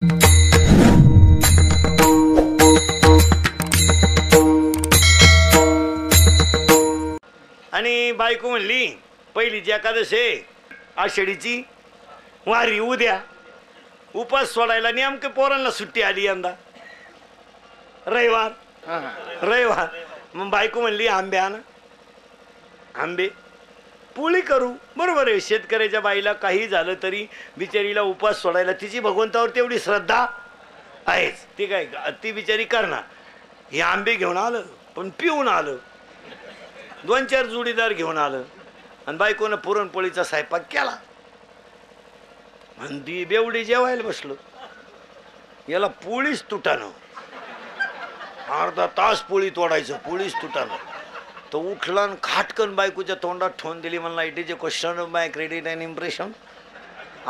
आणि बायको म्हणली पहिलीची एकादश आहे आषाढीची वारी उद्या उपास सोडायला नेमके पोरांना सुट्टी आली यंदा रविवार मग बायको म्हणली आंबे आण आंबे पोळी करू बरोबर आहे शेतकऱ्याच्या बाईला काही झालं तरी बिचारीला उपास सोडायला तिची भगवंतावर तेवढी श्रद्धा आहेच ती काय ती बिचारी करणार हे आंबे घेऊन आलं पण पिऊन आलं 2-4 जोडीदार घेऊन आलं आणि बायकोनं पुरणपोळीचा स्वयंपाक केला आणि बेवडी जेवायला बसलो याला पोळीच तुटानं अर्धा तास पोळी तोडायचं पोळीच तुटानं तो उठला आणि खाटकन बायकोच्या तोंडात ठेवून दिली मला it is a question of my credit and impression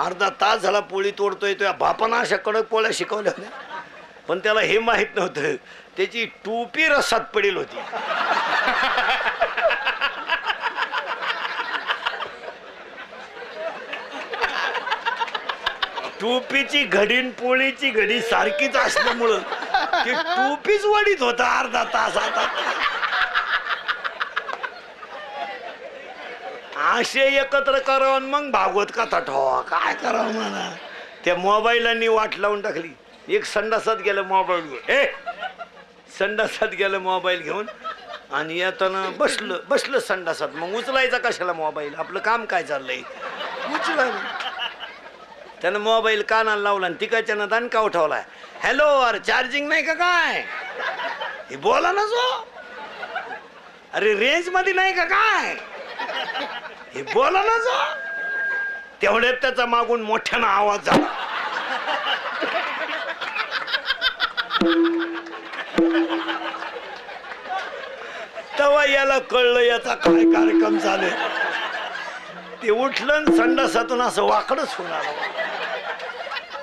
अर्धा तास झाला पोळी तोडतोय तो बापानं अशा कडक पोळ्या शिकवल्या होत्या पण त्याला हे माहीत नव्हतं त्याची टोपी रसात पडेल होती टोपीची घडी पोळीची घडी सारखीच असल्यामुळं ती टोपीच वडीत होता अर्धा तास आता असे एकत्र करावं मग भागवत कथा ठेवा काय करावं मला त्या मोबाईलांनी वाट लावून टाकली एक संडासात गेलं मोबाईल घेऊन संडासात गेलं मोबाईल घेऊन आणि येताना बसलं संडासात मग उचलायचा कशाला मोबाईल आपलं काम काय चाललंय उचला त्यानं मोबाईल कानाला लावला आणि तिकडच्यानं दणका उठवलाय हॅलो अरे चार्जिंग नाही का काय हे बोला ना जो अरे रेंज मध्ये नाही का काय हे बोला ना जो तेवढ्यात त्याचा मागून मोठ्यानं आवाज झाला तेव्हा याला कळलं याचा काय कार्यक्रम चालू ते उठलं संडासातून असं वाकडच होऊन आलं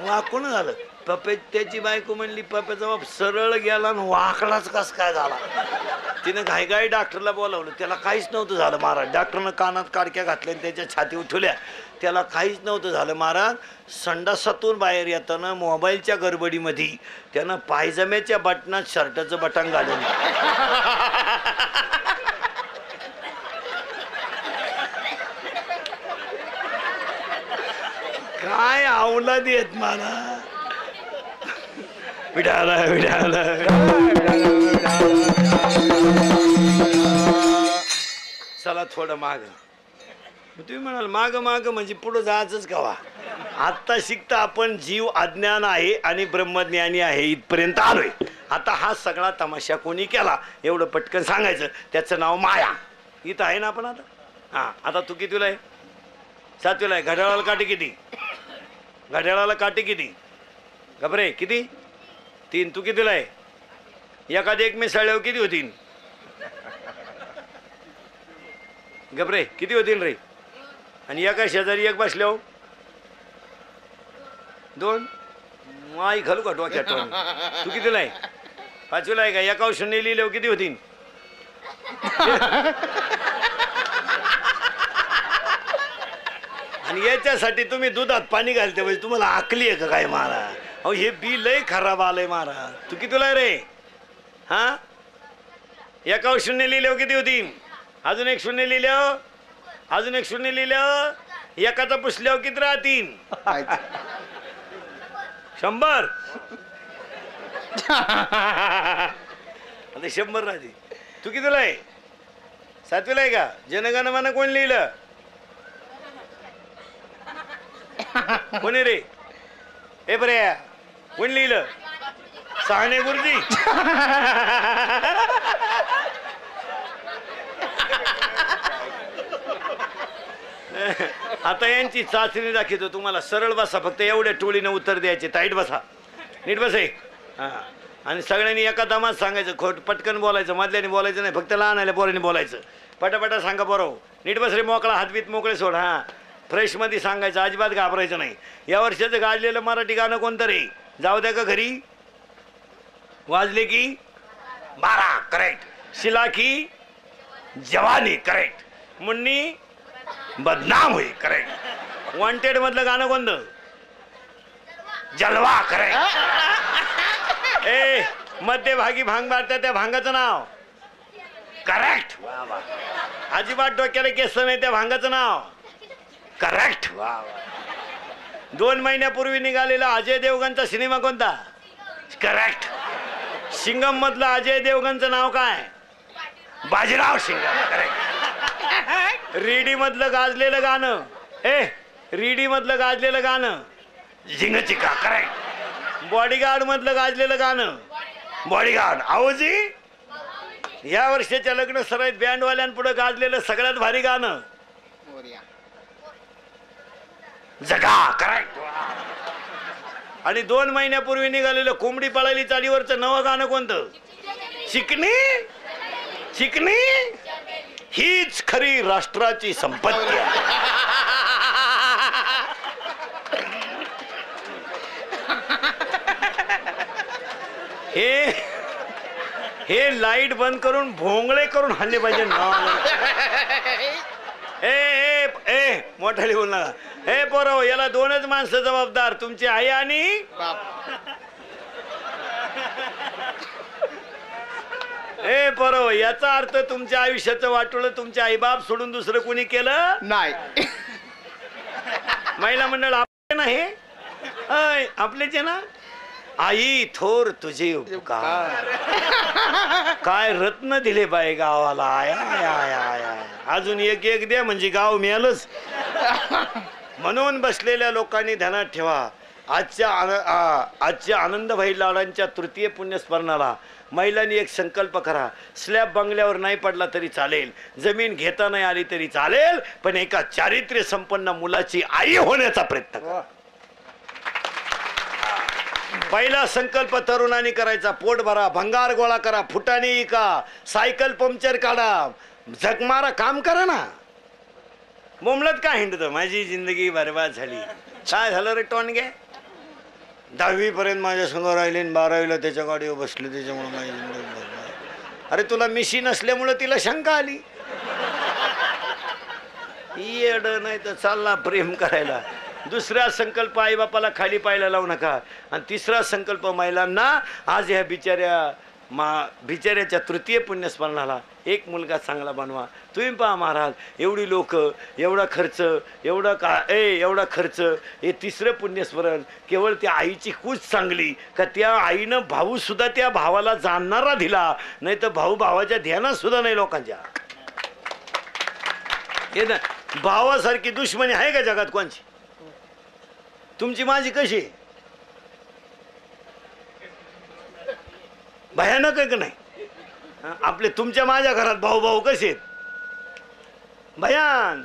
वाकून झालं पप्पे त्याची बायको म्हणली पप्प्याचा बाप सरळ गेला आणि वाकडाच कस काय झाला तिनं घाई डॉक्टरला बोलावलं त्याला काहीच नव्हतं झालं महाराज डॉक्टरनं कानात काडक्या घातल्या आणि त्याच्या छाती उठवल्या त्याला काहीच नव्हतं झालं महाराज संडासातून बाहेर येताना मोबाईलच्या गडबडीमध्ये त्यानं पायजम्याच्या बटनात शर्टाचं बटन घालून काय अवलाद येत मला विडाला चला थोडं माग तुम्ही म्हणाल माग म्हणजे पुढं जायचंच कवा आत्ता शिकता आपण जीव अज्ञान आहे आणि ब्रह्मज्ञानी आहे इथपर्यंत आलोय आता हा सगळा तमाशा कोणी केला एवढं पटकन सांगायचं त्याचं नाव माया इथं आहे ना आपण आता हां आता तू कितीला आहे 7वीला आहे घड्याळाला काठी किती घड्याळाला काठी किती घबरे किती 3 तू कितीला आहे एखादी एक मिसळल्यावर किती होतील घबरे किती होतील रे आणि एका शेजारी एक बसल्यावर 2 माई घालू का डोक्यात तू कितीला आहे 5वीला आहे का एकावर 0 लिहिल्यावर किती होतील आणि याच्यासाठी तुम्ही दुधात पाणी घालते म्हणजे तुम्हाला आकली आहे का काय महाराज अहो हे बी लय खराब आलंय महाराज तू कितीला आहे रे हा एकावर 0 लिहिल्यावर किती होतील अजून एक 0 लिहिल्यावर अजून एक 0 लिहिल्यावर एकाचा पुसल्यावर किती राहतील 100 आता 100 राहतील तू कितीला आहे 7वीला आहे का जनगण मन कोण लिहिलं कोणी रे ए बरे कोण लिहिलं साने गुरुजी आता यांची चाचणी दाखवतो तुम्हाला सरळ बसा फक्त एवढ्या टोळीनं उत्तर द्यायचे ताईट बसा नीट बसे हां आणि सगळ्यांनी एका दमात सांगायचं खोट पटकन बोलायचं मधल्याने बोलायचं नाही फक्त लहान आल्या पोरांनी बोलायचं पटापटा सांगा बरोबर नीट बस रे मोकळा हातबीत मोकळे सोड हां फ्रेशमध्ये सांगायचं अजिबात घाबरायचं नाही या वर्षाचं गाजलेलं मराठी गाणं कोणतं रे जाऊ द्या का घरी वाजले की 12 करेक्ट शिला की जवानी करेक्ट मुन्नी बदनाम हुई करेक्ट वॉन्टेड मधलं गाणं कोणतं जलवा करे. ए मध्यभागी भांग मारतात त्या भांगाचं नाव करेक्ट. वा वा. अजिबात डोक्याला केस नाही त्या भांगाचं नाव करेक्ट. वा वा. 2 महिन्यापूर्वी निघालेला अजय देवगणचा सिनेमा कोणता करेक्ट. सिंगम मधलं अजय देवगणचं नाव काय बाजीराव सिंगम करेक्ट. रेडी मधलं गाजलेलं गाणं रेडी मधलं गाजलेलं गाणं झिंगचिका करेक्ट. बॉडीगार्ड मधलं गाजलेलं गाणं बॉडीगार्ड आहोजी. या वर्षाच्या लग्न सराईत बँडवाल्यांपुढे गाजलेलं सगळ्यात भारी गाणं जगा करेक्ट. आणि 2 महिन्यापूर्वी निघालेलं कोंबडी पळाली चालीवरचं नवं गाणं कोणतं चिकनी चिकनी. हीच खरी राष्ट्राची संपत्ती आहे. हे लाईट बंद करून भोंगळे करून हल्ले पाहिजे ना. ए ए मोठाली बोल नका. हे पोरं याला 2च माणसं जबाबदार तुमची आई आणि ए पोरं याचा अर्थ तुमच्या आयुष्याचं वाटोळं तुमचे आईबाप सोडून दुसरं कोणी केलं नाही. महिला मंडळ आपले नाही आपलेच आहे ना. आई थोर तुझे उपकार काय रत्न दिले बाई गावाला. I I I I I. अजून एक द्या म्हणजे गाव मिळालंच. म्हणून बसलेल्या लोकांनी ध्यानात ठेवा आजच्या आनंदभाई लाडांच्या तृतीय पुण्यस्मरणाला महिलांनी एक संकल्प करा. स्लॅब बंगल्यावर नाही पडला तरी चालेल, जमीन घेता नाही आली तरी चालेल, पण एका चारित्र्य संपन्न मुलाची आई होण्याचा प्रयत्न करा. पहिला संकल्प तरुणांनी करायचा. पोट भरा, भंगार गोळा करा, फुटाणी का, सायकल पंक्चर काढा, झकमारा काम करा ना. बोंबलत का हिंडत माझी जिंदगी बरबाद झाली. काय झालं रे टोनगे. 10वी पर्यंत माझ्या संग राहिले, 12वीला त्याच्या गाडीवर बसले, त्याच्यामुळे माझी जिंदगी बरबाद. अरे तुला मिशी नसल्यामुळे तिला शंका आली. येड नाही तर चालला प्रेम करायला. दुसरा संकल्प आई बापाला खाली पाहायला लावू नका. आणि तिसरा संकल्प महिलांना आज ह्या बिचाऱ्याच्या तृतीय पुण्यस्मरणाला एक मुलगा चांगला बनवा. तुम्ही पहा महाराज एवढी लोक एवढा खर्च एवढा खर्च. हे तिसरं पुण्यस्मरण केवळ त्या आईची कूच चांगली का त्या आईनं भाऊ सुद्धा त्या भावाला जाणणारा दिला, नाही तर भाऊ भावाच्या ध्यानात सुद्धा नाही लोकांच्या. हे ना भावासारखी दुश्मनी आहे का जगात कोणची. तुमची माझी कशी भयानक आहे का नाही. आपले तुमच्या माझ्या घरात भाऊ भाऊ कसे आहेत भयान.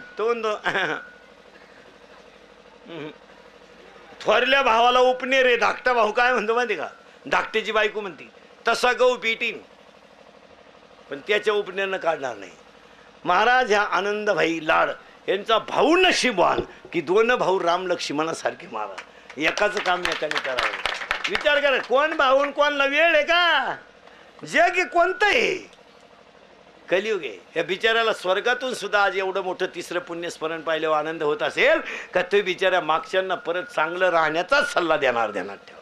थोरल्या भावाला उपने रे धाकटा भाऊ काय म्हणतो माहिती का, धाकट्याची बायको म्हणती तसा गहू पिटीन, पण त्याच्या उपनेनं काढणार नाही. महाराज ह्या आनंदभाई लाड यांचा भाऊ नशिबवान की 2 भाऊ राम लक्ष्मणासारखे महाराज. एकाच काम एकाने करावं. विचार करा कोण भाऊन कोणला वेळ आहे का. जग कोणतं आहे कलियुग आहे. या बिचाऱ्याला स्वर्गातून सुद्धा आज एवढं मोठं तिसरं पुण्यस्मरण पाहिल्यावर आनंद होत असेल का तो बिचाऱ्या मागच्यांना परत चांगलं राहण्याचाच सल्ला देणार ठेवा.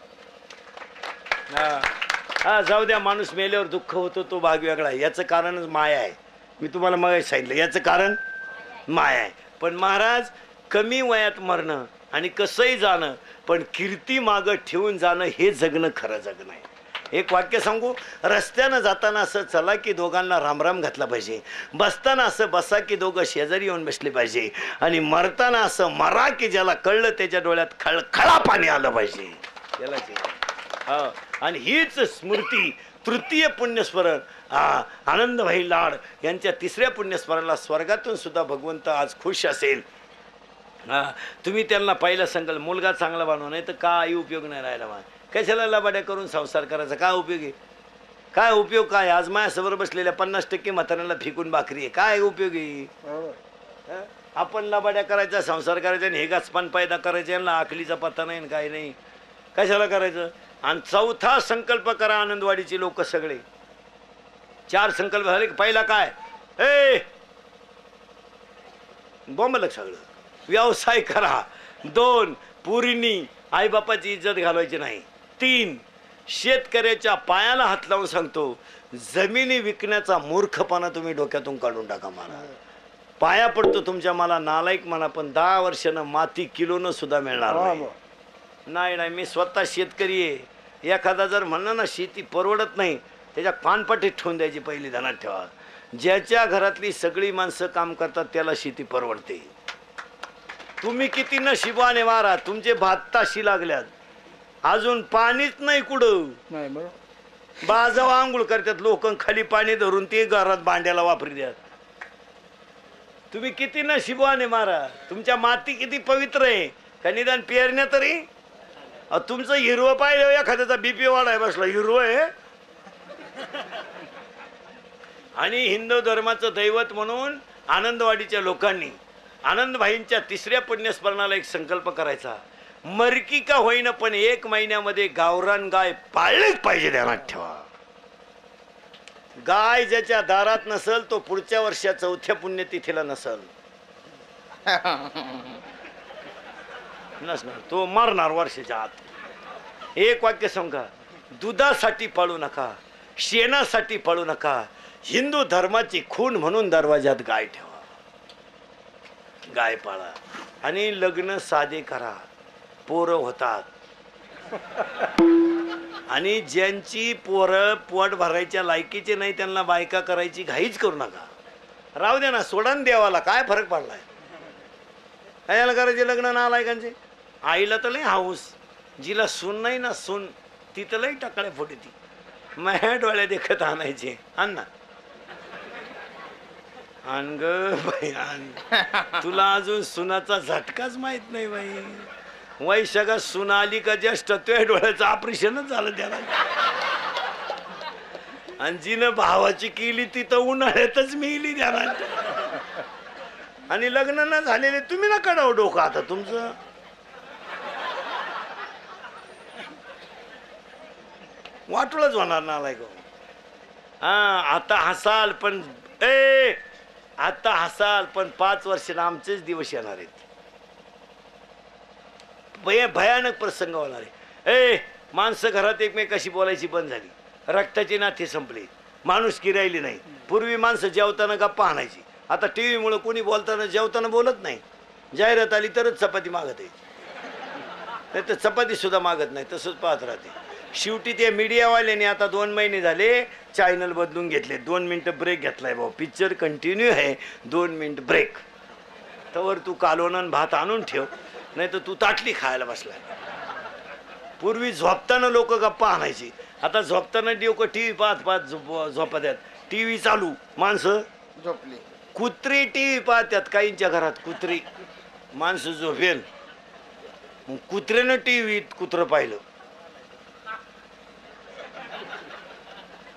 हा जाऊ द्या, माणूस मेल्यावर दुःख होतो तो भाग वेगळा. याचं कारणच माया आहे. मी तुम्हाला मग सांगितलं याचं कारण माया आहे. पण महाराज कमी वयात मरणं आणि कसंही जाणं पण कीर्ती मागं ठेवून जाणं हे जगणं खरं जगणं आहे. एक वाक्य सांगू. रस्त्यानं जाताना असं चला की दोघांना रामराम घातला पाहिजे, बसताना असं बसा की दोघं शेजारी येऊन बसले पाहिजे, आणि मरताना असं मरा की ज्याला कळलं त्याच्या डोळ्यात खळखळा पाणी आलं पाहिजे. याला आणि हीच स्मृती तृतीय पुण्यस्मरण आनंदभाई लाड यांच्या तिसऱ्या पुण्यस्मरणाला स्वर्गातून सुद्धा भगवंत आज खुश असेल. तुम्ही त्यांना पहिला संकल्प मुलगा चांगला बनवा, नाही तर काही उपयोग नाही राहिला. कशाला लबाड्या करून संसार करायचा, काय उपयोग आहे. काय उपयोग काय. आज माझ्यासमोर बसलेल्या 50% म्हाताऱ्यांना फेकून भाकरी आहे, काय उपयोग आहे. आपण लबाड्या करायचा, संसार करायचा, आणि हे गाचपान पैदा करायचे, यांना आखलीचा पत्ता नाही काही नाही, कशाला करायचं. आणि चौथा संकल्प करा आनंदवाडीचे लोक सगळे. 4 संकल्प झाले. पहिला काय बोंबलक सगळं व्यवसाय करा. 2 पुरीनी आईबापाची इज्जत घालवायची नाही. 3 शेतकऱ्याच्या पायाला हात लावून सांगतो, जमिनी विकण्याचा मूर्खपणा तुम्ही डोक्यातून काढून टाका. मला पाया पडतो तुमच्या, मला नालायक म्हणा, पण 10 वर्षानं माती किलोनं सुद्धा मिळणार नाही. नाही, मी स्वतः शेतकरी आहे. एखादा जर म्हणलं ना शेती परवडत नाही, त्याच्या पानपट्टीत ठेवून द्यायची पहिली ध्यानात ठेवा. ज्याच्या घरातली सगळी माणसं काम करतात त्याला शेती परवडते. तुम्ही किती नशिबाने वारा, तुमचे भात ताशी लागल्यात, अजून पाणीच नाही कुठं. बाजाव आंघोळ करतात लोक, खाली पाणी धरून ते घरात भांड्याला वापरी द्यात. तुम्ही किती नशिबाने मारा, तुमच्या माती किती पवित्र आहे का निदान पेरण्या तरी. तुमचं हिरवं पाहिलं एखाद्याचा बीपी वाढाय बसला, हिरवं आहे. आणि हिंदू धर्माचं दैवत म्हणून आनंदवाडीच्या लोकांनी आनंदभाईंच्या 3ऱ्या पुण्यस्मरणाला एक संकल्प करायचा, मरकी का होईना पण 1 महिन्यामध्ये गावरान गाय पाळलीच पाहिजे. ध्यानात ठेवा. गाय ज्याच्या दारात नसल तो पुढच्या वर्षा 4थ्या पुण्यतिथीला नसल, नसणार, तो मरणार वर्षाच्या आत. एक वाक्य सांगा, दुधासाठी पाळू नका, शेणासाठी पाळू नका, हिंदू धर्माची खून म्हणून दरवाजात गाय ठेवा. गाय पाळा आणि लग्न साधे करा, पोरं होतात. आणि ज्यांची पोरं पोट भरायच्या लायकीचे नाही त्यांना बायका करायची घाईच करू नका. राहू द्या ना, सोडून देवाला काय फरक पडलाय. याला करायचे लग्न नालायकांचे. आईला तर लय हाऊस, जिला सून नाही ना सून ती तर लई टाकळ्या फुटी. ती माझ्या डोळ्या देखत आणायचे. आण ना, आण ग बाई आण. तुला अजून सुनाचा झटकाच माहित नाही बाई. वैशाखा सून आली का ज्येष्ठ तुझ्या डोळ्याचं ऑपरेशनच झालं त्याला. आणि जिनं भावाची केली ती तर उन्हाळ्यातच मिली त्याला. आणि लग्न न झालेले तुम्ही ना काढाव डोकं आता तुमचं. वाटूळच होणार ना लायक. आता हसाल पण आता हसाल पण 5 वर्षांना आमचेच दिवस येणार आहेत. भयानक प्रसंग होणार आहे. माणसं घरात एकमेकाशी बोलायची बंद झाली, रक्ताची नाती संपली, माणुसकी राहिली नाही. पूर्वी माणसं जेवताना गप्पा आणायची, आता टीव्ही मुळे कोणी बोलताना जेवताना बोलत नाही. जाहिरात आली तरच चपाती मागत आहे, नाही तर चपाती सुद्धा मागत नाही, तसंच पाहत राहते. शेवटी ते मीडियावाल्याने आता 2 महिने झाले चॅनल बदलून घेतले. 2 मिनिटं ब्रेक घेतलाय भाऊ, पिक्चर कंटिन्यू आहे, 2 मिनिट ब्रेक. तवर तू कालवण भात आणून ठेव, नाही तर तू ताटली खायला बसलाय. पूर्वी झोपताना लोक गप्पा आणायची, आता झोपताना लोक टीव्ही पाहत झोपत्यात. टीव्ही चालू, माणसं झोपली. कुत्री टीव्ही पाहत्यात, काहींच्या घरात कुत्री. माणसं झोपेल, कुत्र्यानं टीव्हीत कुत्रं पाहिलं,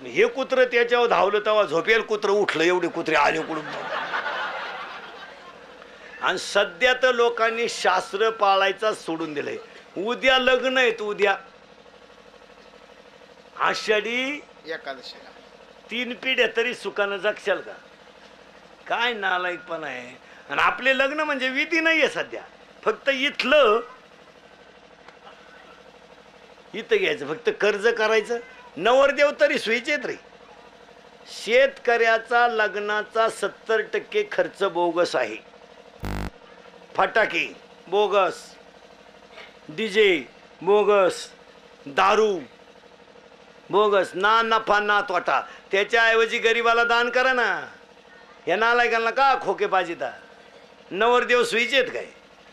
हे कुत्र त्याच्यावर धावलं तेव्हा झोपेल कुत्र उठलं. एवढे कुत्रे आले कुठून. आणि सध्या तर लोकांनी शास्त्र पाळायचा सोडून दिलंय. उद्या लग्न आहेत, उद्या आषाढी एकादशीला 3 पिढ्या तरी सुखानं जगशाल का. काय नालायकपण आहे. आणि आपले लग्न म्हणजे विधी नाहीये सध्या, फक्त इथं घ्यायचं, फक्त कर्ज करायचं. नवरदेव तरी सोयीचेत रे. शेतकऱ्याचा लग्नाचा 70% खर्च बोगस आहे. फटाके बोगस, डीजे बोगस, दारू बोगस, ना नफा ना तोटा. त्याच्याऐवजी गरीबाला दान करा ना. या नालायकांना का खोके पाहिजेता. नवरदेव सोयीचेत काय.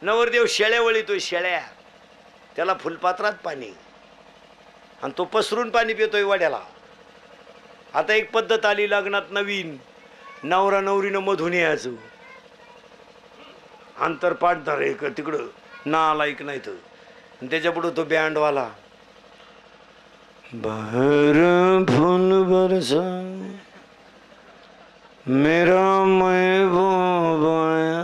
नवरदेव शेळ्या वळीतोय, शेळ्या. त्याला फुलपात्रात पाणी, आणि तो पसरून पाणी पितोय वाड्याला. आता एक पद्धत आली लग्नात नवीन, नवरा नवरीनं मधून यायचं. आंतरपाठ धर तिकडं नालायक नाही तर. त्याच्यापुढं तो बँडवाला, बाहर फूल बरसा मेरा महबूब आया,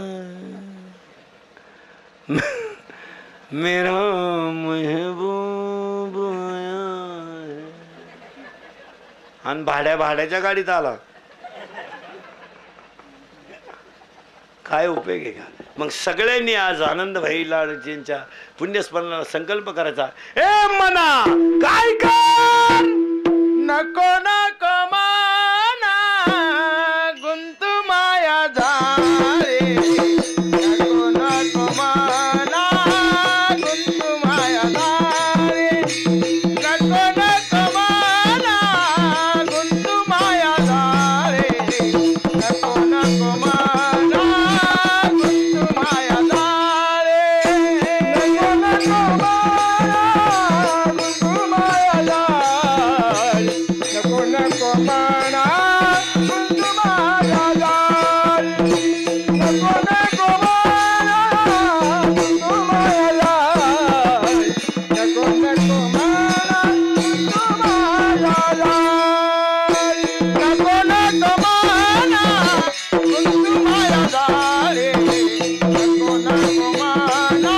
मेरा महबूब आया. आणि भाड्याच्या गाडीत आला. काय उपयोग आहे का. मग सगळ्यांनी आज आनंदभाई लाडजींच्या पुण्यस्मरणाला संकल्प करायचा. ए मना काय कर नको नको माना गुंतू माया झाले नको नको माना गुंतू माया झाले नको नको माना गुंतू माया झाले नको नको माना गुंतू माया झाले नको नको माना गुंतू माया झाले नको नको माना गुंतू माया झाले नको नको माना गुंतू माया झाले नको नको माना गुंतू माया झाले नको नको माना गुंतू माया झाले नको नको माना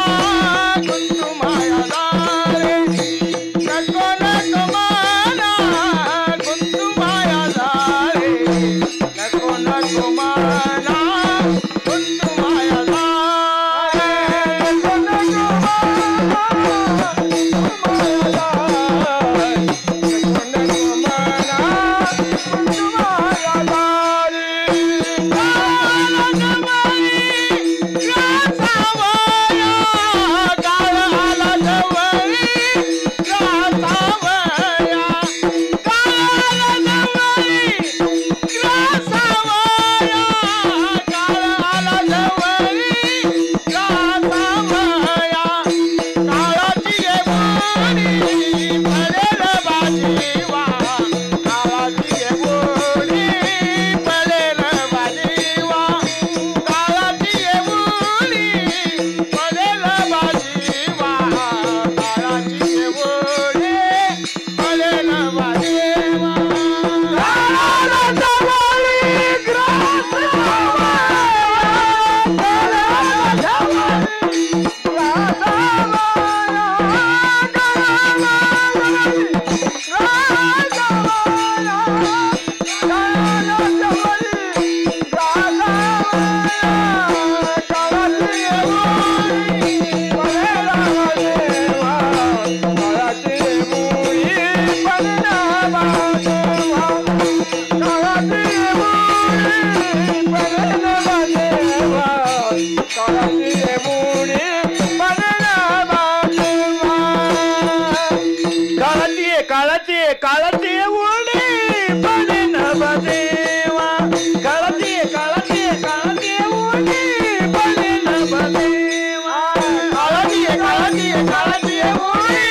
गुंतू माया झाले नको नको माना गुंतू माया झाले नको नको माना गुंतू माया झाले नको नको माना गुंतू माया झाले नको नको माना गुंतू माया झाले काळा जवाई ग्रासावया काळा जवाई ग्रासावया काळा जवाई ग्रासावया काळा जवाई ग्रासावया काळाची बोली भलेर बाजीवा काळाची बोली भलेर बाजीवा काळाची बोली भलेर बाजीवा काळाची बोली भलेर बाजीवा काळा जवाई ग्रासावया काळा जवाई काळाची काळाची उडी बनेन बदेवा काळाची काळाची काळाची उडी बनेन बदेवा काळाची काळाची काळाची उडी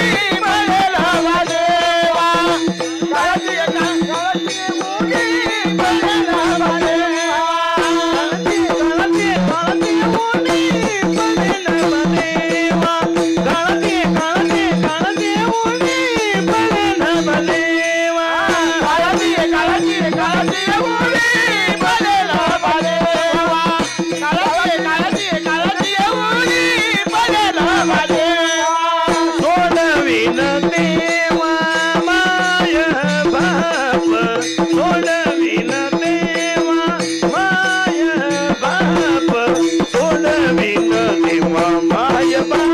बनेन बदेवा काळाची काळाची उडी बनेन बदेवा काळाची काळाची उडी बनेन बदेवा काळाची काळाची काळाची उडी बनेन बदेवा काळाची काळाची काळाची उडी बनेन बदेवा काळाची काळाची काळाची उडी बनेन बदेवा सोडवीन देवा माय बाप सोडवीन देवा माय बाप सोडवीन देवा माय बाप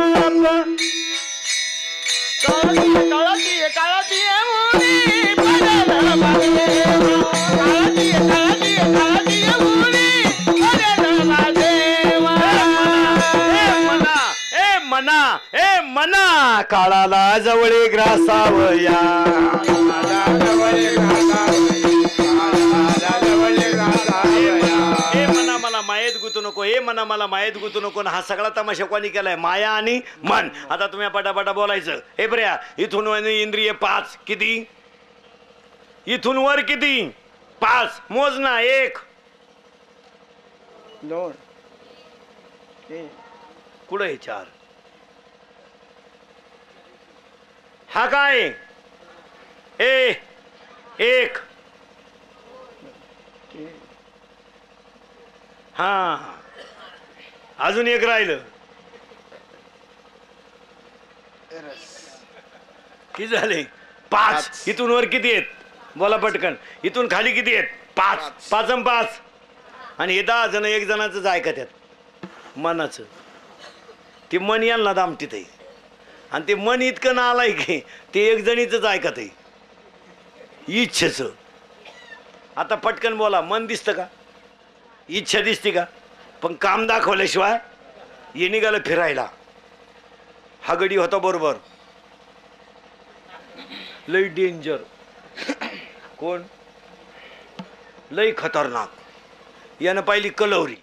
काळाची काळाची उडी बनेन बदेवा काळाची काळाची काळाची उडी बनेन बदेवा ए मना ए मना काळाला जवळे ग्रासावया ए मना मला मायेत गुतू नको ए मना मला मायेत गुतू नको हा सगळा तमाशा कोणी केलाय माया आणि मन. आता तुम्ही पटापटा बोलायचं. हे बऱ्या इथून वर इंद्रिय 5 किती इथून वर किती 5 मोज ना 1 2 3 कुठे 4 हा काय ए 1 हा अजून 1 राहिलं किती झाले 5 इथून वर किती आहेत बोला पटकन इथून खाली किती आहेत 5 5 आणि 5 आणि हे 10 जण एक जणाच ऐकत आहेत मनाचं. ते मन यांना दामटीत आहे आणि ते मन इतकं ना आलाय की ते एक जणीच ऐकत आहे इच्छेचं. आता पटकन बोला, मन दिसतं का? इच्छा दिसते का? पण काम दाखवल्याशिवाय ये निघालं फिरायला. हा गडी होता बरोबर, लई डेंजर. कोण? लई खतरनाक. यानं पाहिली कलवरी.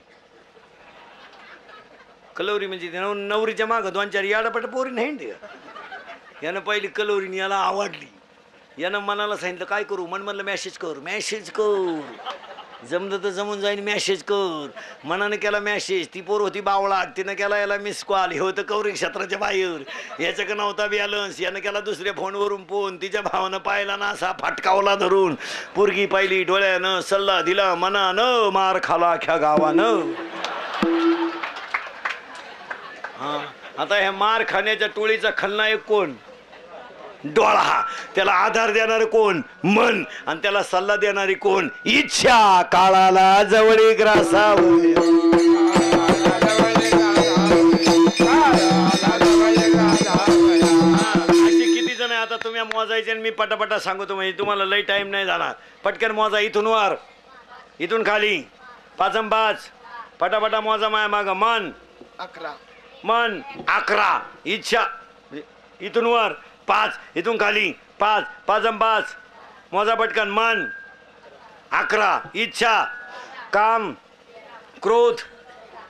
कलवरी म्हणजे नवरीच्या मागं 2-4 याडापट पोरी नाही. यानं पाहिली कलवरीने याला आवडली. यानं मनाला सांगितलं काय करू? मन म्हणलं मेसेज कर, मेसेज कर. जमलं तर जमून जाईन, मेसेज कर. मनानं केला मेसेज. ती पोर होती बावळा, तिनं केला याला मिस कॉल. हे होतं कवरी क्षेत्राच्या बाहेर. याच्याकडे नव्हता बॅलन्स. यानं केला दुसऱ्या फोनवरून फोन. तिच्या भावानं पाहिला ना असा फटकावला धरून. पोरगी पाहिली डोळ्यानं, सल्ला दिला मनानं, मार खाला अख्या गावानं. हा, आता ह्या मार खाण्याच्या टोळीचा खलनायक कोण? डोळा. त्याला आधार देणारे कोण? मन. आणि त्याला सल्ला देणारी कोण? इच्छा. काळाला जवळी ग्रासावं. अशी किती जण आहे आता तुम्ही मोजायचे आणि मी पटापटा सांगतो म्हणजे तुम्हाला लई टाइम नाही जाणार. पटकन मोजा. इथून वर, इथून खाली 5 पटापटा मोजा. माया माग. मन 11, मन 11. इच्छा इथून वर 5, इथून खाली 5, 5 मोजा पटकन. मन 11. इच्छा, काम, क्रोध,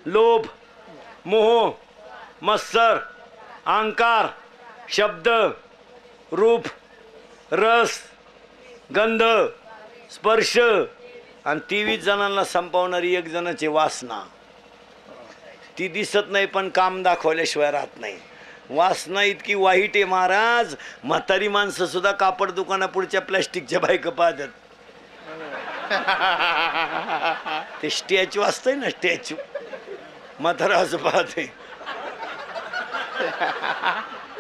लोभ, मोह, मत्सर, अहंकार, शब्द, रूप, रस, गंध, स्पर्श आणि 23 जणांना संपवणारी 1 जणाची वासना. ती दिसत नाही पण काम दाखवल्याशिवाय राहत नाही. वासना इतकी वाईट आहे महाराज. म्हातारी माणसं सुद्धा कापड दुकाना पुढच्या प्लॅस्टिकच्या बायका पाहतात. ते स्टॅच्यू असतंय ना, स्टॅच्यू. म्हातारा असं पाहते.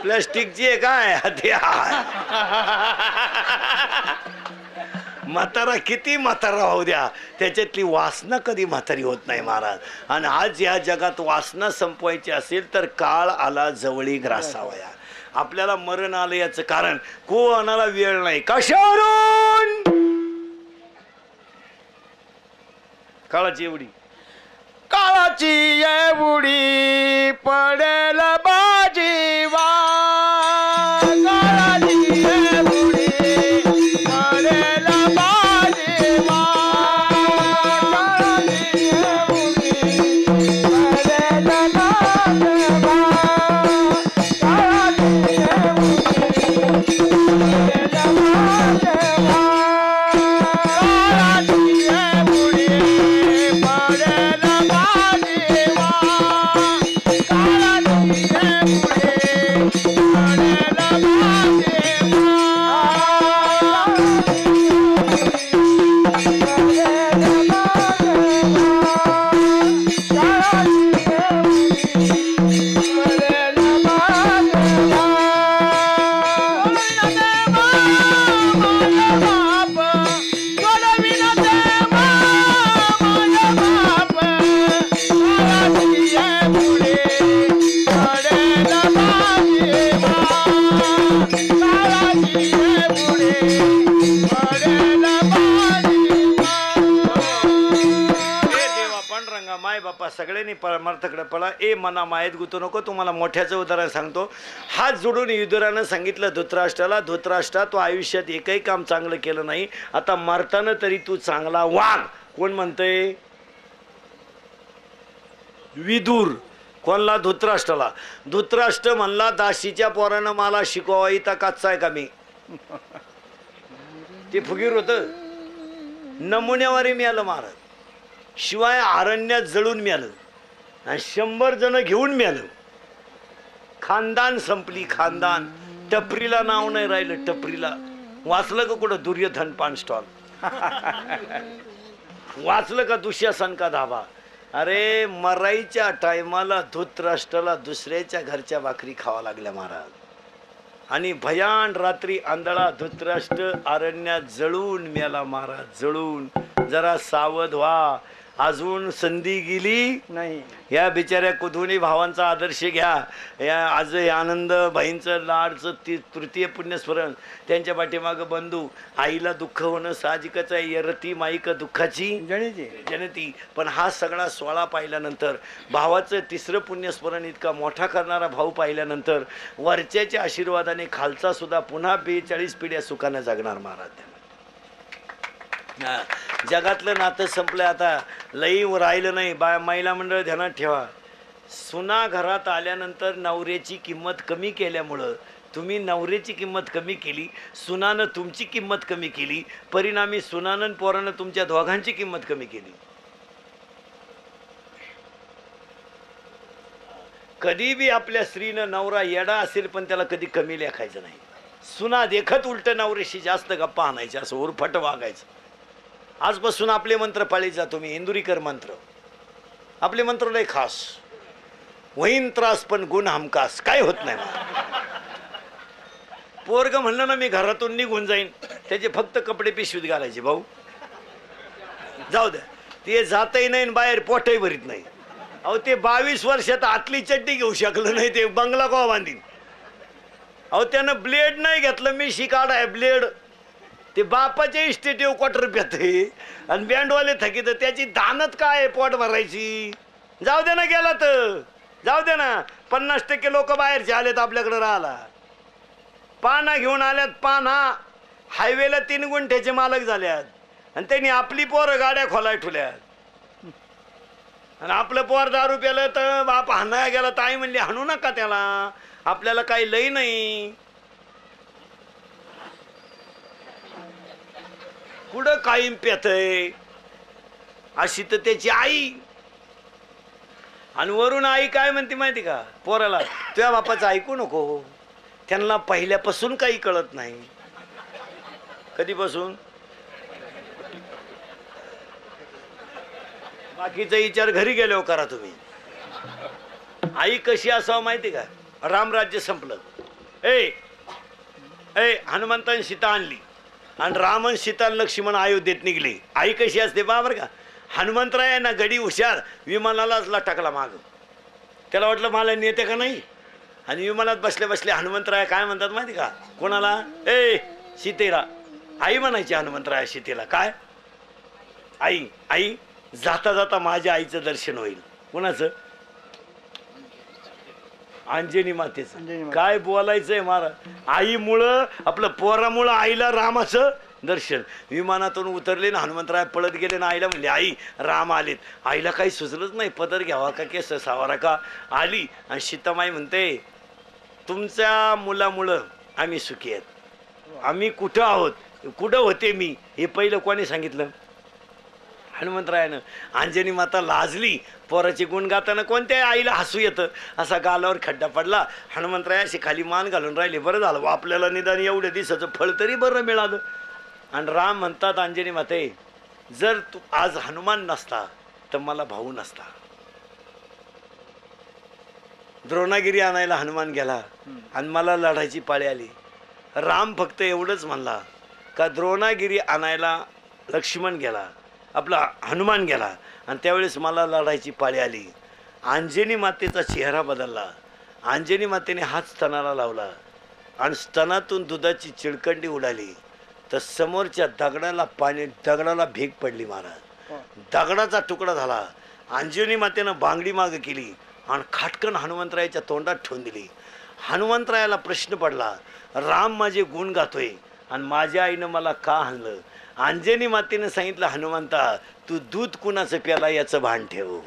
प्लॅस्टिकची आहे काय ते? म्हातारा किती म्हातारा होऊ द्या, त्याच्यातली वासना कधी म्हातारी होत नाही महाराज. आणि आज या जगात वासना संपवायची असेल तर काळ आला जवळी ग्रासावया. आपल्याला मरण आलं याचं कारण कोणाला वेळ नाही. कशावरून? काळाची एवढी काळाची एवढी पडेल बाजीवा. काळाची एवढी पडेल बाजीवा. काळाची एवढी पडेल बाजीवा. काळाची एवढी पडेल बाजीवा. काळाची एवढी पडेल बाजीवा. सगळ्यांनी परमार्थकडे पळा. ए मना मायेत गुतू नको. तुम्हाला मोठ्याचं उदाहरण सांगतो. हात जोडून युधिरानं सांगितलं धृतराष्ट्राला, धृतराष्ट्रा तू आयुष्यात एकही काम चांगलं केलं नाही, आता मरताना तरी तू चांगला वाग. कोण म्हणतंय? विदुर. कोणला? धृतराष्ट्राला. धृतराष्ट्र म्हणला दाशीच्या पोरानं मला शिकवा, इथं कच्चा आहे का मी? ते फुगीर होतं. नमुन्यावारी मिळालं महाराज. शिवाय अरण्यात जळून मिळालं आणि 100 जण घेऊन मिळालं. खानदान संपली. खानदान. टपरीला नाव नाही राहिलं. टपरीला वाचलं का कुठं? दुर्योधन पान स्टॉल वाचलं का? दुःशासन का धाबा? अरे मराईच्या टायमाला धृतराष्ट्राला दुसऱ्याच्या घरच्या भाकरी खावा लागल्या महाराज. आणि भयान रात्री आंधळा धृतराष्ट्र अरण्यात जळून मेला महाराज. जळून. जरा सावध व्हा. अजून संधी गेली नाही. या बिचाऱ्या दोन्ही भावांचा आदर्श घ्या. या आज आनंद भाईंचं लाडचं तृतीय पुण्यस्मरण, त्यांच्या पाठीमागं बंधू. आईला दुःख होणं साहजिकच आहे, यरती माईक दुःखाची जनती. पण हा सगळा सोहळा पाहिल्यानंतर, भावाचं तिसरं पुण्यस्मरण इतका मोठा करणारा भाऊ पाहिल्यानंतर, वरच्याच्या आशीर्वादाने खालचा सुद्धा पुन्हा 42 पिढ्या सुखानं जगणार महाराज. जगातलं नातं संपलं, आता लई राहिलं नाही. महिला मंडळ ध्यानात ठेवा, सुना घरात आल्यानंतर नवऱ्याची किंमत कमी केल्यामुळं तुम्ही नवऱ्याची किंमत कमी केली, सुनानं तुमची किंमत कमी केली, परिणामी सुनानं पोरानं तुमच्या दोघांची किंमत कमी केली. कधी बी आपल्या स्त्रीनं नवरा येडा असेल पण त्याला कधी कमी लेखायचं नाही. सुना देखत उलट नवऱ्याशी जास्त गप्पा आणायच्या, असं उरफट वागायचं. आजपासून आपले मंत्र पाळीत जा तुम्ही, इंदुरीकर मंत्र. आपले मंत्र लय खास. वहीन त्रास पण गुण हमखास, काय होत नाही. पोरग म्हणलं ना मी घरातून निघून जाईन, त्याचे फक्त कपडे पिशवीत घालायचे. भाऊ जाऊ द्या, ते जातही नाही बाहेर पोटही भरीत नाही. अहो ते 22 वर्षात आतली चड्डी घेऊ शकलं नाही, ते बंगला कोवा बांधीन. अहो त्यानं ब्लेड नाही घेतलं, मी शिकाडा आहे ब्लेड. ते बापाच्या इस्टेटीव क्वार्टर पेते आणि बँडवाले थकी, तर त्याची दानत काय पोट भरायची. जाऊ दे ना, गेला तर जाऊ दे ना. 50% लोक बाहेरचे आलेत आपल्याकडे राहायला. पाना घेऊन आल्यात, पाना हायवेला 3 गुंठ्याचे मालक झाल्यात आणि त्यांनी आपली पोरं गाड्या खोलाय ठेवल्यात. आणि आपलं पोर दारू प्यालं तर बाप हाणाया गेला, तर आई म्हणली हाणू नका त्याला, आपल्याला काही लई नाही. कुठं कायम पेतय अशी तर त्याची आई. आणि वरून आई काय म्हणते माहिती का पोराला, तुझ्या बापाचं ऐकू नको, त्यांना पहिल्यापासून काही कळत नाही. कधीपासून? बाकीचा विचार घरी गेल्यावर करा तुम्ही. आई कशी असावं माहिती का, रामराज्य संपलं, हनुमंताने सीता आणली आणि रामन सीता लक्ष्मण अयोध्येत निघले. आई कशी असते बाबर का, हनुमंतराय ना गडी हुशार, विमानालाच लटकला माग. त्याला वाटलं मला नेते का नाही, आणि विमानात बसले बसले हनुमंतराय काय म्हणतात माहिती का कोणाला, सीतेला. आई म्हणायची हनुमंतराय सीतेला, काय आई, आई जाता जाता माझ्या आईचं दर्शन होईल. कोणाचं? अंजनी मातेचं. काय बोलायचंय महाराज, आईमुळं आपलं पोरामुळं आईला रामाचं दर्शन. विमानातून उतरले ना हनुमंतराय पळत गेले ना आईला म्हणले, आई राम आलेत. आईला काही सुचलंच नाही, पदर घ्यावा का केस सावारा का. आली आणि सीतामाई म्हणते, तुमच्या मुलामुळं आम्ही सुखी आहेत. आम्ही कुठं आहोत, कुठं होते मी, हे पहिलं कोणी सांगितलं? हनुमंतरायानं. अंजनी माता लाजली, पोराची गुण गाताना कोणत्या आईला हसू येतं. असा गालावर खड्डा पडला. हनुमंतरायाशी खाली मान घालून राहिले, बरं झालं आपल्याला निदान एवढ्या दिवसाचं फळ तरी बरं मिळालं. आणि राम म्हणतात, अंजनी माते जर तू आज हनुमान नसता तर मला भाऊ नसता. द्रोणागिरी आणायला हनुमान गेला आणि मला लढायची पाळी आली. राम फक्त एवढंच म्हणला का द्रोणागिरी आणायला लक्ष्मण गेला, आपला हनुमान गेला, आणि त्यावेळेस मला लढायची पाळी आली. अंजनी मातेचा चेहरा बदलला. अंजनी मातेने हात स्तनाला लावला आणि स्तनातून दुधाची चिळकंडी उडाली. तर समोरच्या दगडाला भेग पडली महाराज. दगडाचा तुकडा झाला. अंजनी मातेनं बांगडी माग केली आणि खाटकन हनुमंतरायाच्या तोंडात ठेवून दिली. हनुमंतरायाला प्रश्न पडला, राम माझे गुण गातोय आणि माझ्या आईनं मला का हाणलं. अंजनी मातेनं सांगितलं, हनुमंता तू दूध कुणाचं प्याला याचं भान ठेव.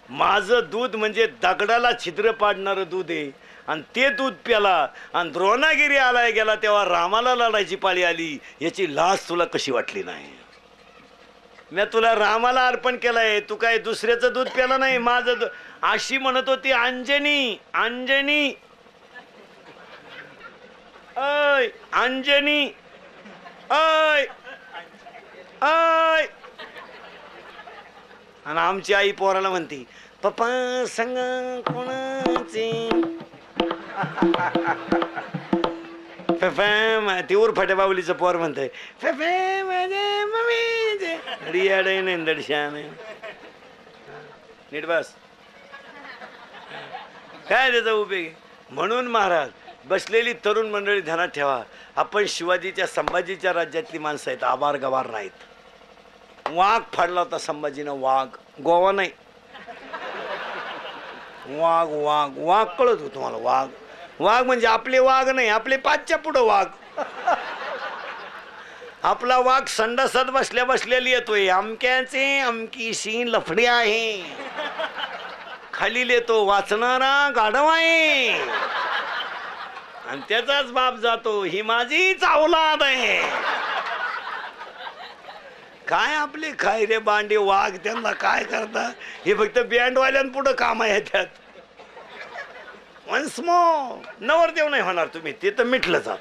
माझं दूध म्हणजे दगडाला छिद्र पाडणारं दूध आहे आणि ते दूध प्याला आणि द्रोणागिरी आलाय गेला तेव्हा रामाला लढायची पाळी आली. याची लाज तुला कशी वाटली नाही? मी तुला रामाला अर्पण केलंय, तू काय दुसऱ्याचं दूध प्याला नाही, माझं अशी म्हणत होती अंजनी. अंजनी अय अंजनी अय अय. आणि आमची आई पोराला म्हणती, पप्पा सांगा कोणाचे. ते उरफाट्या बाहुलीचं पोर म्हणतंय नाही दडशा नाही नीट बस काय त्याचा उपयोग आहे? म्हणून महाराज बसलेली तरुण मंडळी ध्यानात ठेवा, आपण शिवाजीच्या संभाजीच्या राज्यातली माणसं आहेत, आभार गवार नाहीत. वाघ फाडला होता संभाजीनं, वाघ गोवा नाही, वाघ वाघ वाघ कळत होतो तुम्हाला. वाघ वाघ म्हणजे आपले वाघ नाही, आपले पाचच्या पुढं वाघ. आपला वाघ संडासात बसल्या बसलेली येतोय, अमक्याचे अमकीशी लफडी आहे, खाली येतो वाचणारा गाढव आहे आणि त्याचाच बाप जातो, ही माझीच औलाद आहे. काय आपले काय रे बांडे वाघ, त्यांना काय करता, हे फक्त बँडवाल्यांपुढं काम आहे. त्यात वन्स मोर नवरदेव नाही होणार तुम्ही, ते तर मिटलं जात.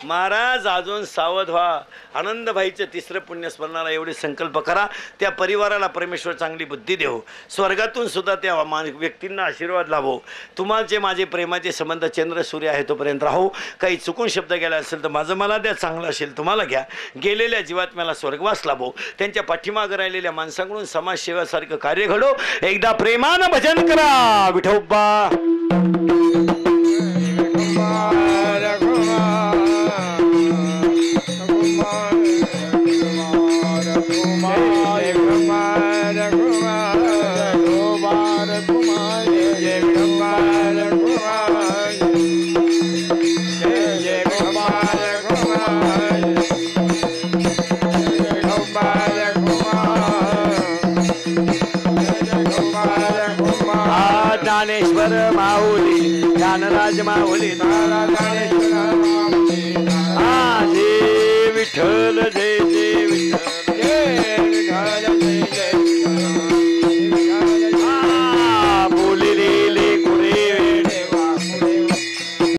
महाराज अजून सावध व्हा. आनंदभाईचं तिसरं पुण्यस्मरणाला एवढे संकल्प करा, त्या परिवाराला परमेश्वर चांगली बुद्धी देव, स्वर्गातून सुद्धा त्या व्यक्तींना आशीर्वाद लाभो. तुम्हाला माझे प्रेमाचे संबंध चंद्र सूर्य आहे तोपर्यंत राहू. काही चुकून शब्द गेला असेल तर माझं मला द्या, चांगलं असेल तुम्हाला घ्या. गेलेल्या जीवात्म्याला स्वर्गवास लाभो. त्यांच्या पाठीमागं राहिलेल्या माणसांकडून समाजसेवासारखं कार्य घडो. एकदा प्रेमानं भजन करा विठोबा. ज्ञानेश्वर माऊली ज्ञानराज माऊली ज्ञानेश्वर माऊली. जय विठ्ठल जय जय